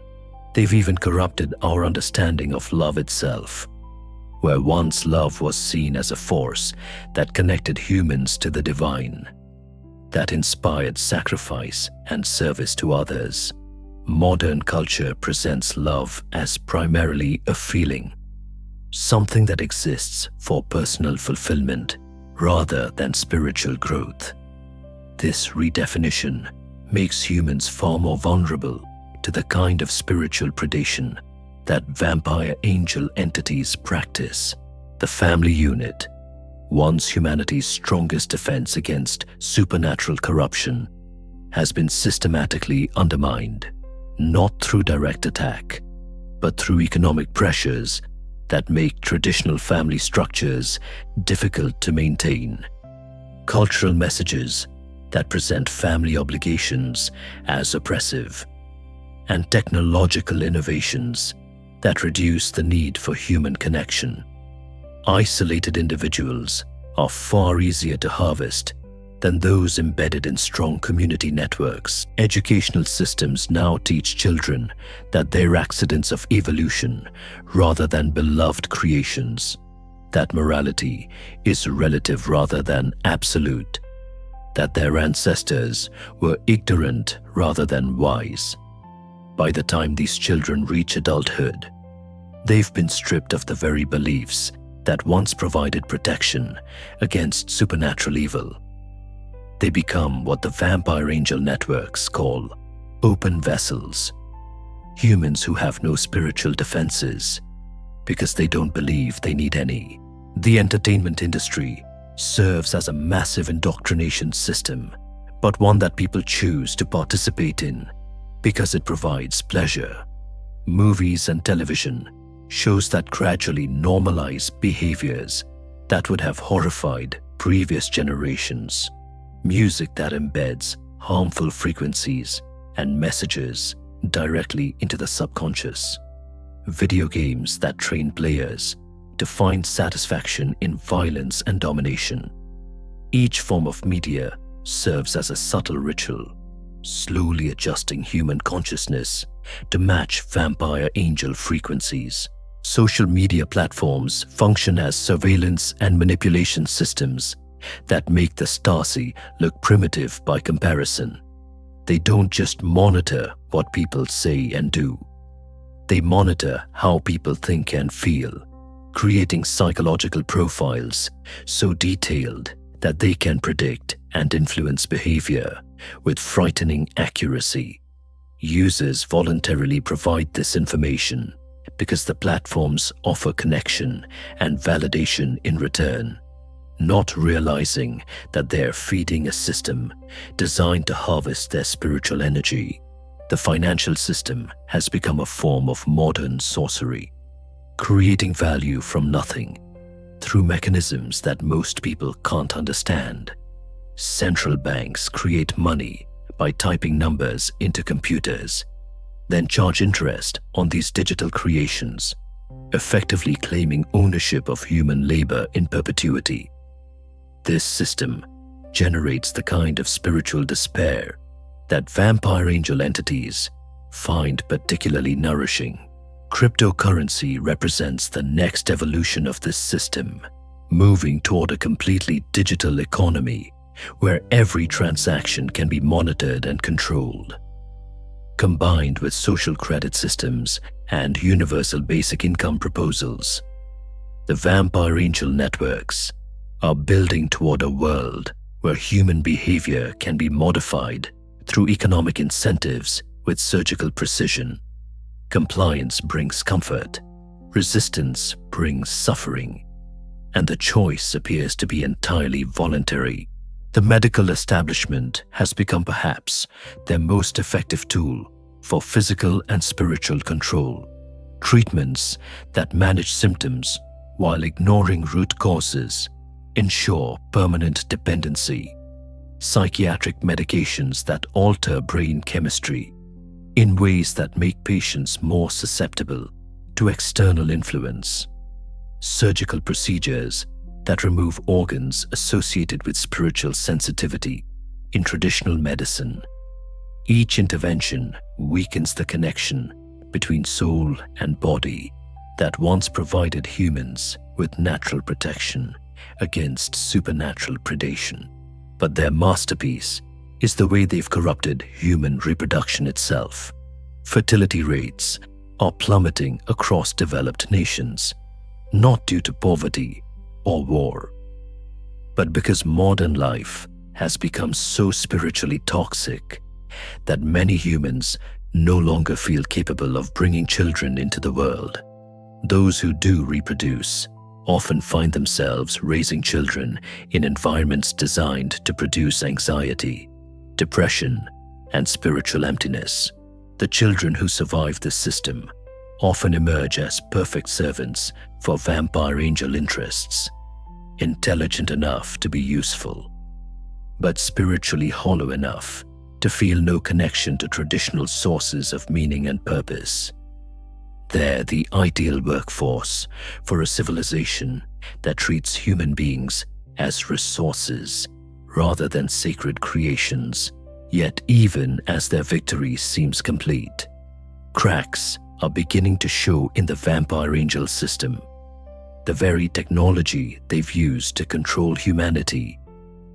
They've even corrupted our understanding of love itself. Where once love was seen as a force that connected humans to the divine, that inspired sacrifice and service to others, modern culture presents love as primarily a feeling, something that exists for personal fulfillment rather than spiritual growth. This redefinition makes humans far more vulnerable to the kind of spiritual predation that vampire angel entities practice. The family unit, once humanity's strongest defense against supernatural corruption, has been systematically undermined, not through direct attack, but through economic pressures that make traditional family structures difficult to maintain, cultural messages that present family obligations as oppressive, and technological innovations that reduce the need for human connection. Isolated individuals are far easier to harvest than those embedded in strong community networks. Educational systems now teach children that they're accidents of evolution rather than beloved creations, that morality is relative rather than absolute, that their ancestors were ignorant rather than wise. By the time these children reach adulthood, they've been stripped of the very beliefs that once provided protection against supernatural evil. They become what the vampire angel networks call open vessels, humans who have no spiritual defenses because they don't believe they need any. The entertainment industry serves as a massive indoctrination system, but one that people choose to participate in because it provides pleasure. Movies and television shows that gradually normalize behaviors that would have horrified previous generations. Music that embeds harmful frequencies and messages directly into the subconscious. Video games that train players to find satisfaction in violence and domination. Each form of media serves as a subtle ritual, slowly adjusting human consciousness to match vampire angel frequencies. Social media platforms function as surveillance and manipulation systems that make the Stasi look primitive by comparison. They don't just monitor what people say and do. They monitor how people think and feel, creating psychological profiles so detailed that they can predict and influence behavior with frightening accuracy. Users voluntarily provide this information because the platforms offer connection and validation in return, not realizing that they're feeding a system designed to harvest their spiritual energy. The financial system has become a form of modern sorcery, creating value from nothing through mechanisms that most people can't understand. Central banks create money by typing numbers into computers, then charge interest on these digital creations, effectively claiming ownership of human labor in perpetuity. This system generates the kind of spiritual despair that vampire angel entities find particularly nourishing. Cryptocurrency represents the next evolution of this system, moving toward a completely digital economy where every transaction can be monitored and controlled. Combined with social credit systems and universal basic income proposals, the vampire angel networks are building toward a world where human behavior can be modified through economic incentives with surgical precision. Compliance brings comfort, resistance brings suffering, and the choice appears to be entirely voluntary. The medical establishment has become perhaps their most effective tool for physical and spiritual control. Treatments that manage symptoms while ignoring root causes ensure permanent dependency. Psychiatric medications that alter brain chemistry in ways that make patients more susceptible to external influence. Surgical procedures that remove organs associated with spiritual sensitivity in traditional medicine. Each intervention weakens the connection between soul and body that once provided humans with natural protection against supernatural predation. But their masterpiece is the way they've corrupted human reproduction itself. Fertility rates are plummeting across developed nations, not due to poverty or war, but because modern life has become so spiritually toxic that many humans no longer feel capable of bringing children into the world. Those who do reproduce often find themselves raising children in environments designed to produce anxiety, depression, and spiritual emptiness. The children who survive this system often emerge as perfect servants for vampire angel interests, intelligent enough to be useful, but spiritually hollow enough to feel no connection to traditional sources of meaning and purpose. They're the ideal workforce for a civilization that treats human beings as resources rather than sacred creations. Yet even as their victory seems complete, cracks are beginning to show in the vampire angel system. The very technology they've used to control humanity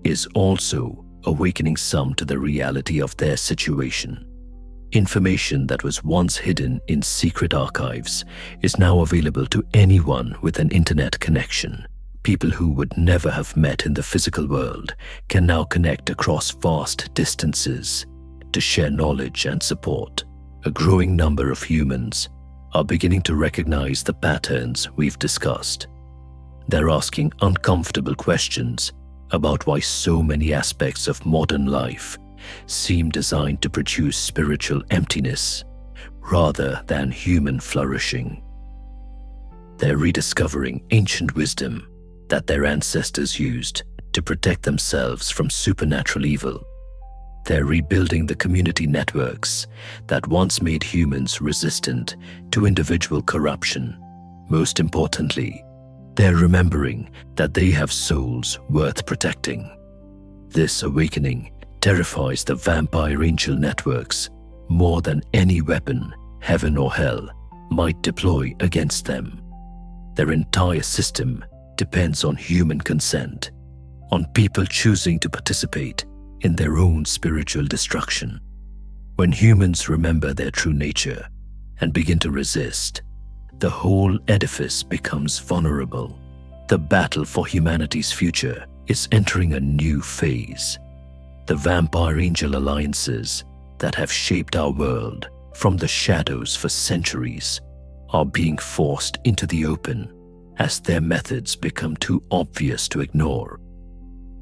is also awakening some to the reality of their situation. Information that was once hidden in secret archives is now available to anyone with an internet connection. People who would never have met in the physical world can now connect across vast distances to share knowledge and support. A growing number of humans are beginning to recognize the patterns we've discussed. They're asking uncomfortable questions about why so many aspects of modern life seem designed to produce spiritual emptiness rather than human flourishing. They're rediscovering ancient wisdom that their ancestors used to protect themselves from supernatural evil. They're rebuilding the community networks that once made humans resistant to individual corruption. Most importantly, they're remembering that they have souls worth protecting. This awakening terrifies the vampire angel networks more than any weapon heaven or hell might deploy against them. Their entire system depends on human consent, on people choosing to participate in their own spiritual destruction. When humans remember their true nature and begin to resist, the whole edifice becomes vulnerable. The battle for humanity's future is entering a new phase. The vampire angel alliances that have shaped our world from the shadows for centuries are being forced into the open as their methods become too obvious to ignore.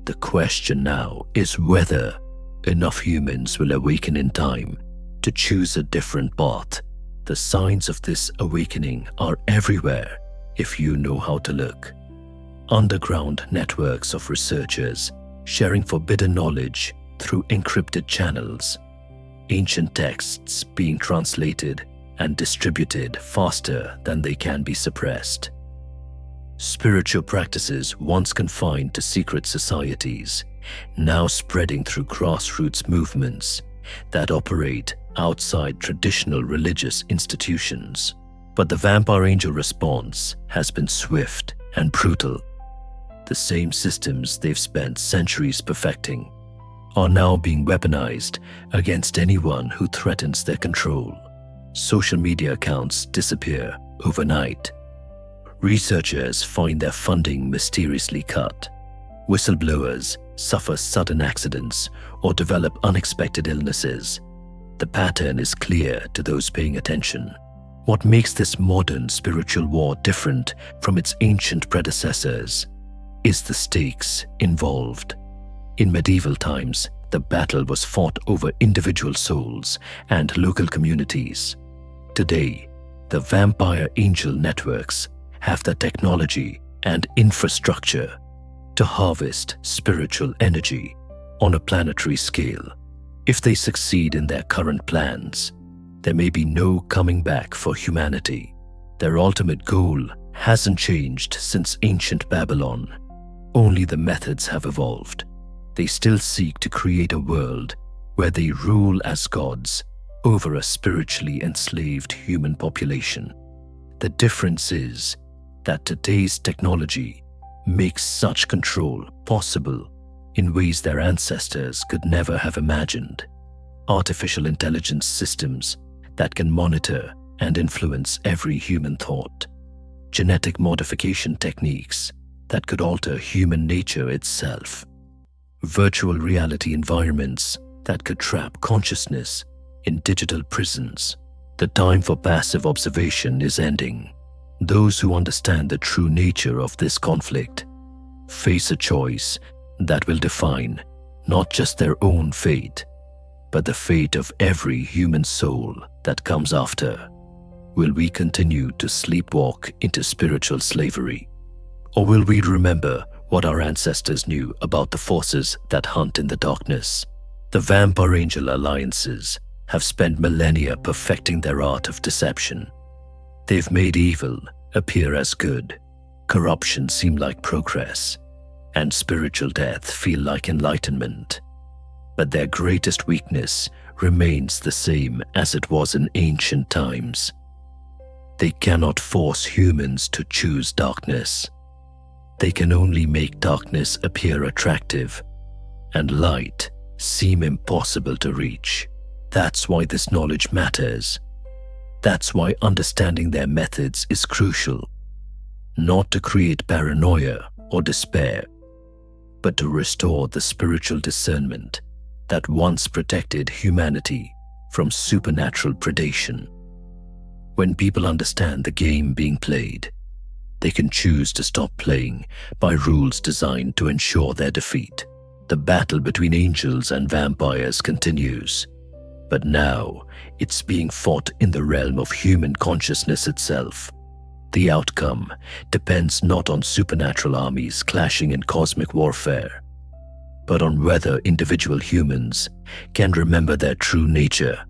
The question now is whether enough humans will awaken in time to choose a different path. The signs of this awakening are everywhere if you know how to look. Underground networks of researchers sharing forbidden knowledge through encrypted channels, ancient texts being translated and distributed faster than they can be suppressed. Spiritual practices once confined to secret societies, now spreading through grassroots movements that operate outside traditional religious institutions. But the vampire angel response has been swift and brutal. The same systems they've spent centuries perfecting are now being weaponized against anyone who threatens their control. Social media accounts disappear overnight. Researchers find their funding mysteriously cut. Whistleblowers suffer sudden accidents or develop unexpected illnesses. The pattern is clear to those paying attention. What makes this modern spiritual war different from its ancient predecessors is the stakes involved. In medieval times, the battle was fought over individual souls and local communities. Today, the vampire angel networks have the technology and infrastructure to harvest spiritual energy on a planetary scale. If they succeed in their current plans, there may be no coming back for humanity. Their ultimate goal hasn't changed since ancient Babylon. Only the methods have evolved. They still seek to create a world where they rule as gods over a spiritually enslaved human population. The difference is that today's technology makes such control possible in ways their ancestors could never have imagined. Artificial intelligence systems that can monitor and influence every human thought. Genetic modification techniques that could alter human nature itself. Virtual reality environments that could trap consciousness in digital prisons. The time for passive observation is ending. Those who understand the true nature of this conflict face a choice that will define not just their own fate, but the fate of every human soul that comes after. Will we continue to sleepwalk into spiritual slavery? Or will we remember what our ancestors knew about the forces that hunt in the darkness? The vampire angel alliances have spent millennia perfecting their art of deception. They've made evil appear as good, corruption seem like progress, and spiritual death feel like enlightenment. But their greatest weakness remains the same as it was in ancient times. They cannot force humans to choose darkness. They can only make darkness appear attractive and light seem impossible to reach. That's why this knowledge matters. That's why understanding their methods is crucial. Not to create paranoia or despair, but to restore the spiritual discernment that once protected humanity from supernatural predation. When people understand the game being played, they can choose to stop playing by rules designed to ensure their defeat. The battle between angels and vampires continues, but now it's being fought in the realm of human consciousness itself. The outcome depends not on supernatural armies clashing in cosmic warfare, but on whether individual humans can remember their true nature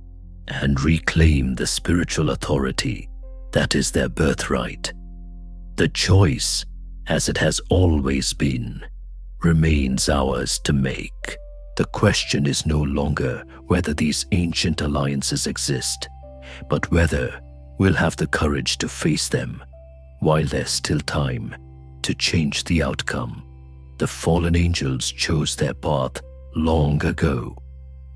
and reclaim the spiritual authority that is their birthright. The choice, as it has always been, remains ours to make. The question is no longer whether these ancient alliances exist, but whether we'll have the courage to face them while there's still time to change the outcome. The fallen angels chose their path long ago.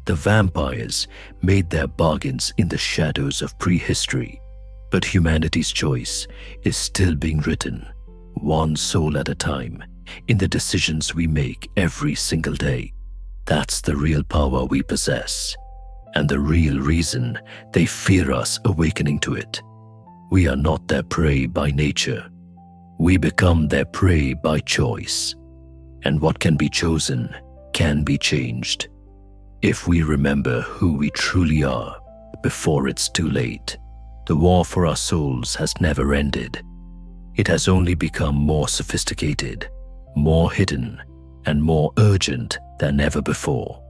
The vampires made their bargains in the shadows of prehistory, but humanity's choice is still being written, one soul at a time, in the decisions we make every single day. That's the real power we possess, and the real reason they fear us awakening to it. We are not their prey by nature. We become their prey by choice, and what can be chosen can be changed. If we remember who we truly are before it's too late, the war for our souls has never ended. It has only become more sophisticated, more hidden, and more urgent than ever before.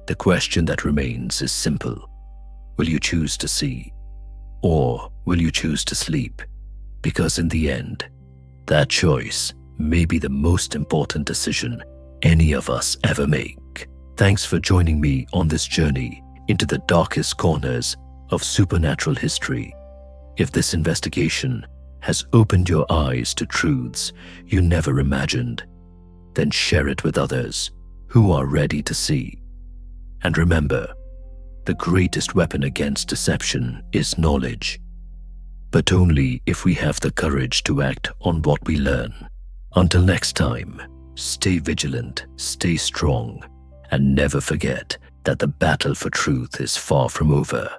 The question that remains is simple. Will you choose to see, or will you choose to sleep? Because in the end, that choice may be the most important decision any of us ever make. Thanks for joining me on this journey into the darkest corners of supernatural history. If this investigation has opened your eyes to truths you never imagined, then share it with others who are ready to see. And remember, the greatest weapon against deception is knowledge, but only if we have the courage to act on what we learn. Until next time, stay vigilant, stay strong, and never forget that the battle for truth is far from over.